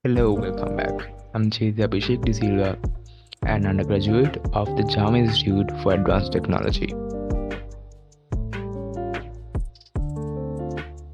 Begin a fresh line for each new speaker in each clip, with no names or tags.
Hello, welcome back. I'm Abhishek De Silva, an undergraduate of the JAMA Institute for Advanced Technology.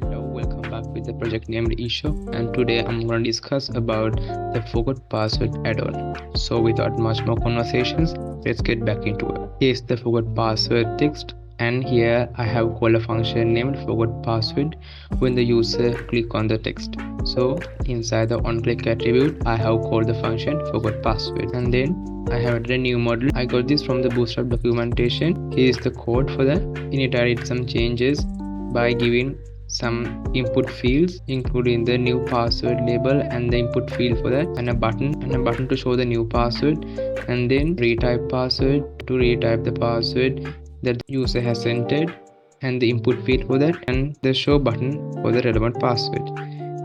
Hello, welcome back with the project named eShop, and today I'm going to discuss about the forgot password add-on. So without much more conversations, let's get back into it. Here's the forgot password text, and here I have called a function named forgot password when the user click on the text. So inside the onClick attribute, I have called the function forgot password, and then I have added a new model. I got this from the Bootstrap documentation. Here is the code for that. In it, I did some changes by giving some input fields, including the new password label and the input field for that, and a button to show the new password, and then retype password to retype the password that the user has entered, and the input field for that, and the show button for the relevant password.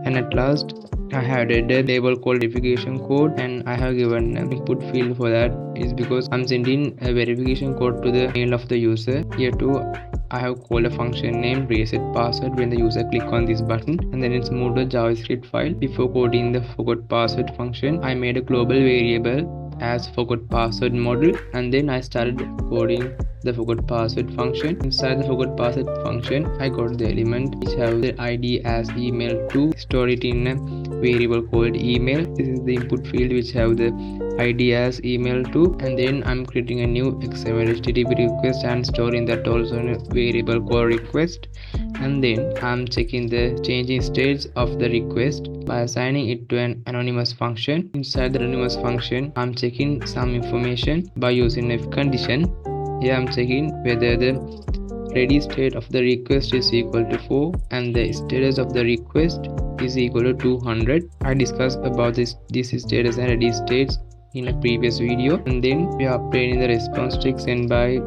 And at last, I have added a label called verification code, and I have given an input field for that is because I'm sending a verification code to the mail of the user. Here too, I have called a function named reset password when the user click on this button, and then it's moved to a JavaScript file. Before coding the forgot password function, I made a global variable as forgot password model, and then I started coding the forgot password function. Inside the forgot password function, I got the element which have the ID as email2, store it in a variable called email. This is the input field which have the ID as email2, and then I'm creating a new XML HTTP request and storing that also in a variable called request, and then I'm checking the changing states of the request by assigning it to an anonymous function. Inside the anonymous function, I'm checking some information by using if condition. Here I'm checking whether the ready state of the request is equal to 4 and the status of the request is equal to 200. I discussed about this status and ready states in a previous video, and then we are updating the response text sent by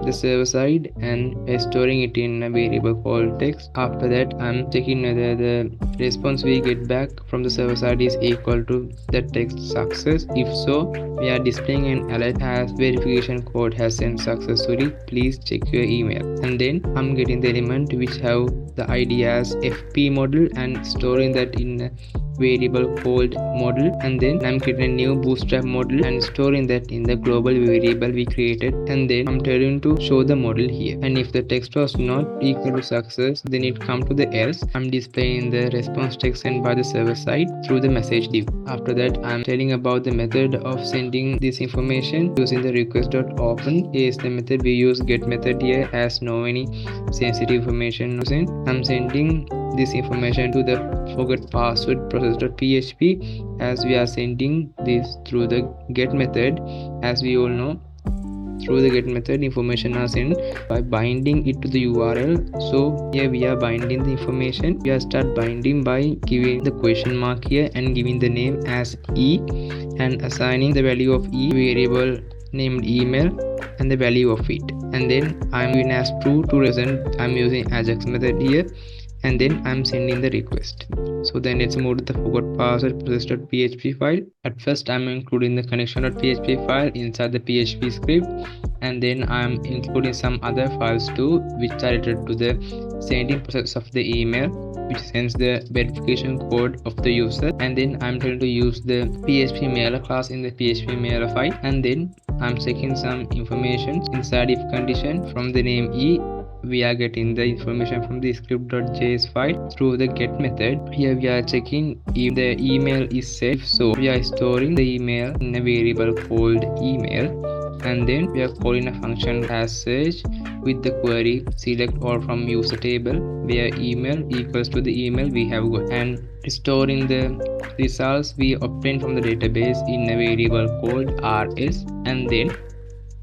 the server side and storing it in a variable called text. After that, I'm checking whether the response we get back from the server side is equal to the text success. If so, we are displaying an alert as verification code has sent successfully, please check your email. And then I'm getting the element which have the ID as fp model and storing that in a variable called model, and then I'm creating a new bootstrap model and storing that in the global variable we created, and then I'm telling to show the model here, and if the text was not equal to success, then it come to the else. I'm displaying the response text sent by the server side through the message div. After that, I'm telling about the method of sending this information using the request.open. Here is the method we use, get method here as no any sensitive information to send. I'm sending this information to the forgot password process.php as we are sending this through the get method. As we all know, through the get method, information are sent by binding it to the URL. So here we are binding the information. We are start binding by giving the question mark here and giving the name as e and assigning the value of e variable named email and the value of it, and then I'm giving as true to represent. I'm using ajax method here, and then I'm sending the request. So then let's move to the forgot password process.php file. At first, I'm including the connection.php file inside the PHP script, and then I'm including some other files too, which are related to the sending process of the email, which sends the verification code of the user, and then I'm trying to use the PHP mailer class in the PHP mailer file, and then I'm checking some information inside if condition from the name e. We are getting the information from the script.js file through the get method. Here we are checking if the email is set. So we are storing the email in a variable called email, and then we are calling a function as search with the query select all from user table where email equals to the email we have got, and storing the results we obtained from the database in a variable called rs, and then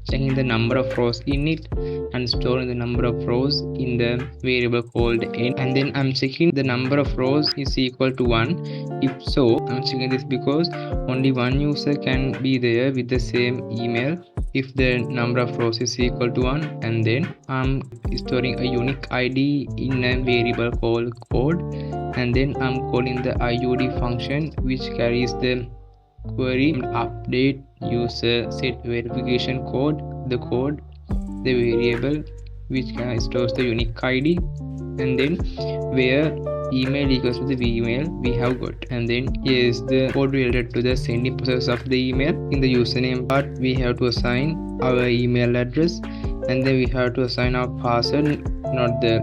checking the number of rows in it and storing the number of rows in the variable called n, and then I'm checking the number of rows is equal to 1. If so, I'm checking this because only one user can be there with the same email if the number of rows is equal to 1, and then I'm storing a unique ID in a variable called code, and then I'm calling the iud function which carries the query update user set verification code, the variable which stores the unique ID, and then where email equals to the email we have got, and then here is the code related to the sending process of the email. In the username part, we have to assign our email address, and then we have to assign our password, not the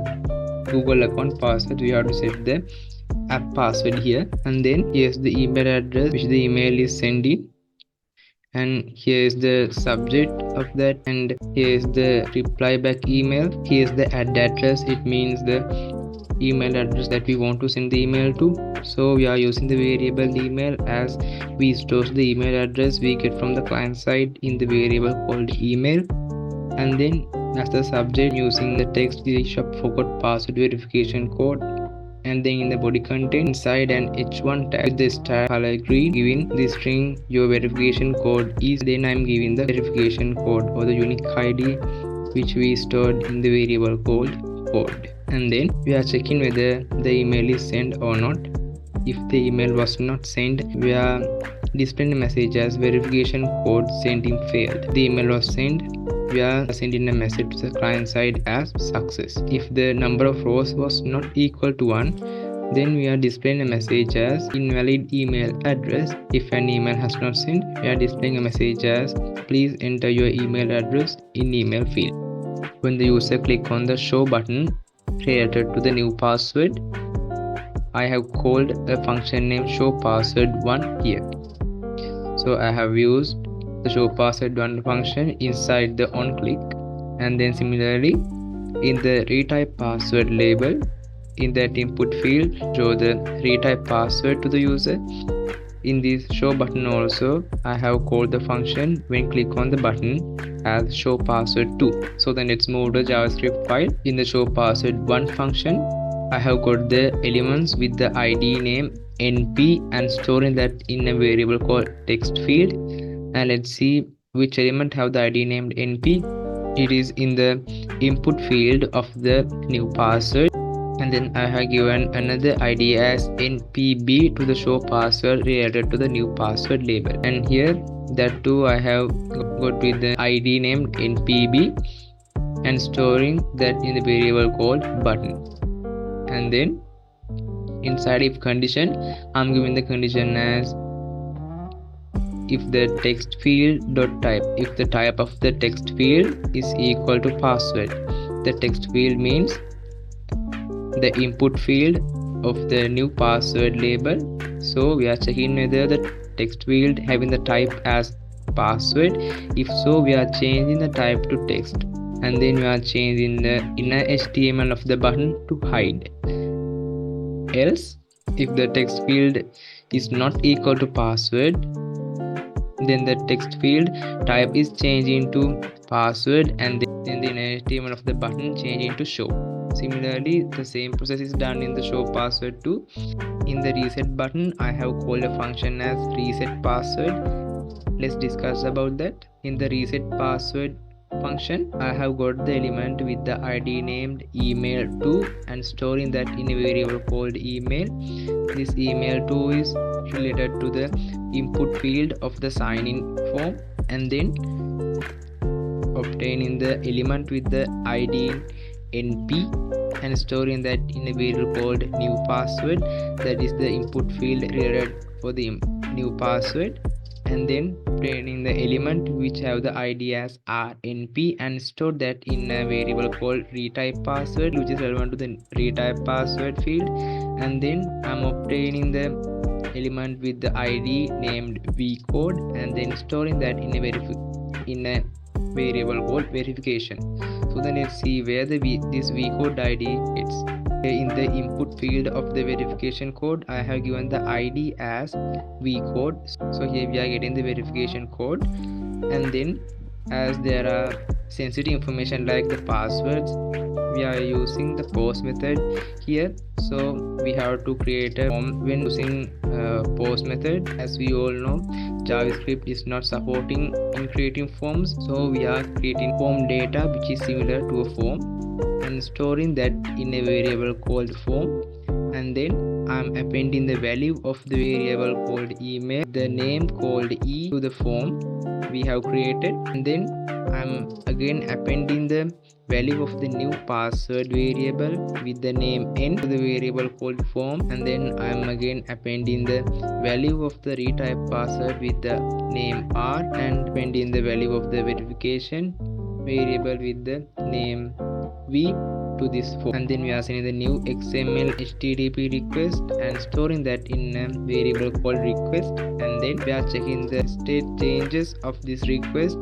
Google account password. We have to set the app password here, and then here's the email address which the email is sending, and here is the subject of that, and here is the reply back email. Here is the add address. It means the email address that we want to send the email to. So we are using the variable email as we store the email address we get from the client side in the variable called email, and then as the subject using the text shop forgot password verification code, and then in the body content inside an h1 tag with the star color green, giving the string your verification code is. Then I'm giving the verification code or the unique ID which we stored in the variable called code, and then we are checking whether the email is sent or not. If the email was not sent, we are displaying a message as verification code sending failed. The email was sent, we are sending a message to the client side as success. If the number of rows was not equal to 1, then we are displaying a message as invalid email address. If an email has not sent, we are displaying a message as please enter your email address in email field. When the user click on the show button related to the new password, I have called a function named show password 1 here. So I have used the show password 1 function inside the on click, and then similarly in the retype password label, in that input field show the retype password to the user. In this show button also, I have called the function when click on the button as show password 2. So then let's move to the JavaScript file. In the show password 1 function, I have got the elements with the ID name np and storing that in a variable called text field. And let's see which element have the ID named np. It is in the input field of the new password, and then I have given another ID as npb to the show password related to the new password label, and here that too I have got with the ID named npb and storing that in the variable called button. And then inside if condition, I'm giving the condition as if the text field dot type, if the type of the text field is equal to password. The text field means the input field of the new password label. So we are checking whether the text field having the type as password. If so, we are changing the type to text, and then we are changing the inner HTML of the button to hide. Else, if the text field is not equal to password, then the text field type is changed into password, and then the inner HTML of the button changed into show. Similarly, the same process is done in the show password too. In the reset button, I have called a function as reset password. Let's discuss about that. In the reset password function, I have got the element with the ID named email2 and storing that in a variable called email. This email2 is related to the input field of the sign-in form, and then obtaining the element with the ID np and storing that in a variable called new password, that is the input field related for the new password, and then obtaining the element which have the ID as rnp and store that in a variable called retype password which is relevant to the retype password field, and then I'm obtaining the element with the ID named vcode and then storing that in a variable called verification. So then let's see where this vcode ID is. In the input field of the verification code, I have given the ID as vcode. So here we are getting the verification code, and then as there are sensitive information like the passwords, we are using the post method here. So we have to create a form when using post method. As we all know, JavaScript is not supporting in creating forms, so we are creating form data which is similar to a form and storing that in a variable called form, and then I'm appending the value of the variable called email, the name called e to the form, we have created, and then I'm again appending the value of the new password variable with the name n to the variable called form, and then I'm again appending the value of the retype password with the name r, and appending the value of the verification variable with the name v to this form, and then we are sending the new XML HTTP request and storing that in a variable called request, and then we are checking the state changes of this request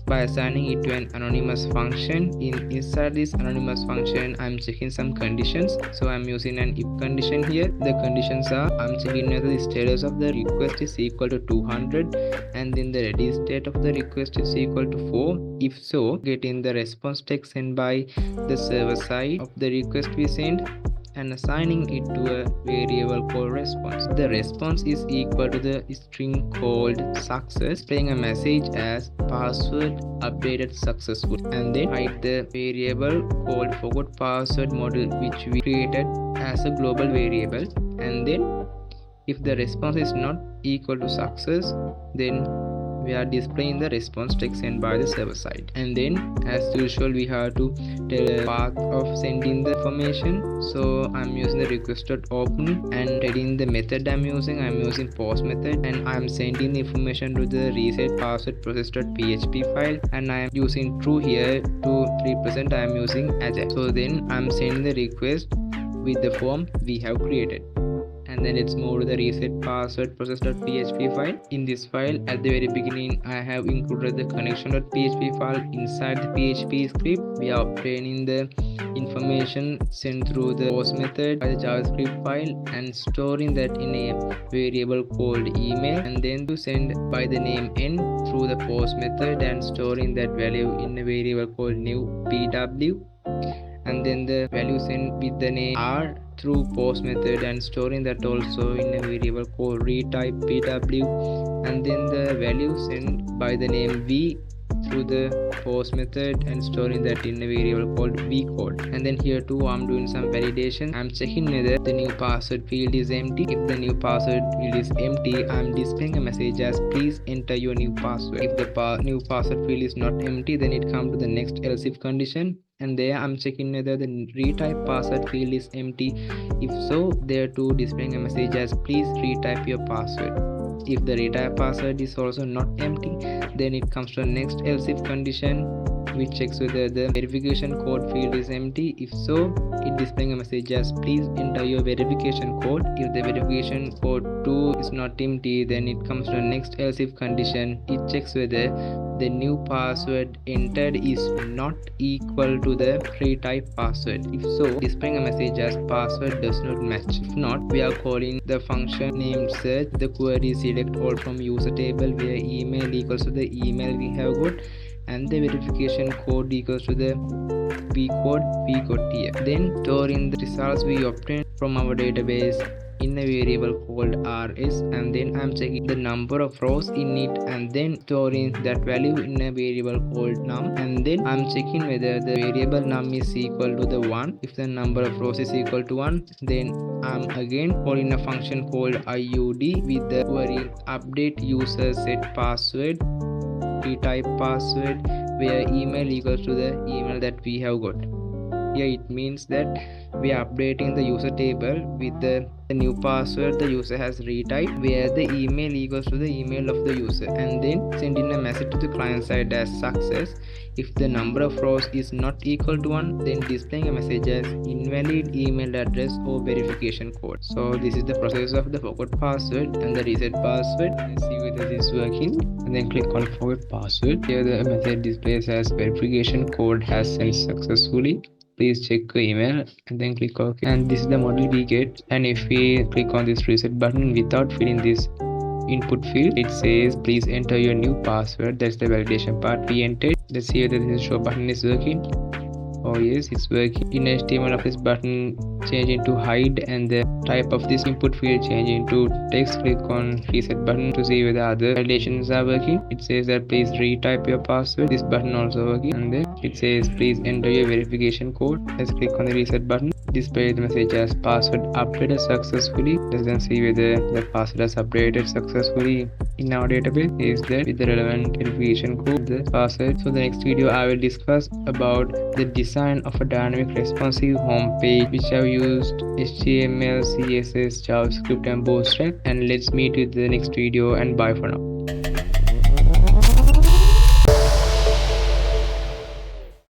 by assigning it to an anonymous function. Inside this anonymous function, I'm checking some conditions. So I'm using an if condition here. The conditions are, I'm checking whether the status of the request is equal to 200, and then the ready state of the request is equal to 4. If so, getting the response text sent by the server side of the request we send, and assigning it to a variable called response. The response is equal to the string called success, displaying a message as password updated successfully, and then hide the variable called forgot password model, which we created as a global variable. And then if the response is not equal to success, then we are displaying the response text sent by the server side. And then as usual, we have to tell the path of sending the information. So I'm using the request.open, and reading the method I'm using post method, and I'm sending the information to the reset password process.php file, and I'm using true here to represent I'm using agile. So then I'm sending the request with the form we have created. And then let's move to the reset password process.php file. In this file, at the very beginning, I have included the connection.php file. Inside the PHP script, we are obtaining the information sent through the post method by the JavaScript file, and storing that in a variable called email, and then to send by the name n through the post method, and storing that value in a variable called new pw, and then the value sent with the name r through post method, and storing that also in a variable called retype pw, and then the value sent by the name v through the post method, and storing that in a variable called vcode. And then here too, I'm doing some validation. I'm checking whether the new password field is empty. If the new password field is empty, I'm displaying a message as please enter your new password. If the new password field is not empty, then it comes to the next else if condition, and there I'm checking whether the retype password field is empty. If so, there too displaying a message as please retype your password. If the retype password is also not empty, then it comes to the next else if condition, which checks whether the verification code field is empty. If so, it displaying a message as please enter your verification code. If the verification code 2 is not empty, then it comes to the next else if condition. It checks whether the new password entered is not equal to the retype password. If so, displaying a message as password does not match. If not, we are calling the function named search. The query select all from user table where email equals to the email we have got, and the verification code equals to the vcode here. Then storing the results we obtained from our database in a variable called rs, and then I'm checking the number of rows in it, and then storing that value in a variable called num, and then I'm checking whether the variable num is equal to the 1. If the number of rows is equal to 1, then I'm again calling a function called iud with the query update user set password retype password where email equals to the email that we have got. Here it means that we are updating the user table with the new password the user has retyped, where the email equals to the email of the user, and then sending a message to the client side as success. If the number of rows is not equal to 1, then displaying a message as invalid email address or verification code. So this is the process of the forgot password and the reset password. Let's see whether this is working, and then click on forgot password. Here the message displays as verification code has sent successfully. Please check your email, and then click OK. And this is the model we get. And if we click on this reset button without filling this input field, it says please enter your new password. That's the validation part we entered. Let's see whether this show button is working. Oh yes, it's working. In HTML of this button change into hide, and the type of this input field change into text. Click on reset button to see whether other validations are working. It says that please retype your password. This button also working, and then it says please enter your verification code. Let's click on the reset button. Display the message as password updated successfully. Let's then see whether the password has updated successfully. in our database is there with the relevant verification code, the password. So the next video I will discuss about the design of a dynamic responsive home page, which I've used HTML, CSS, JavaScript and Bootstrap. And let's meet with the next video, and bye for now.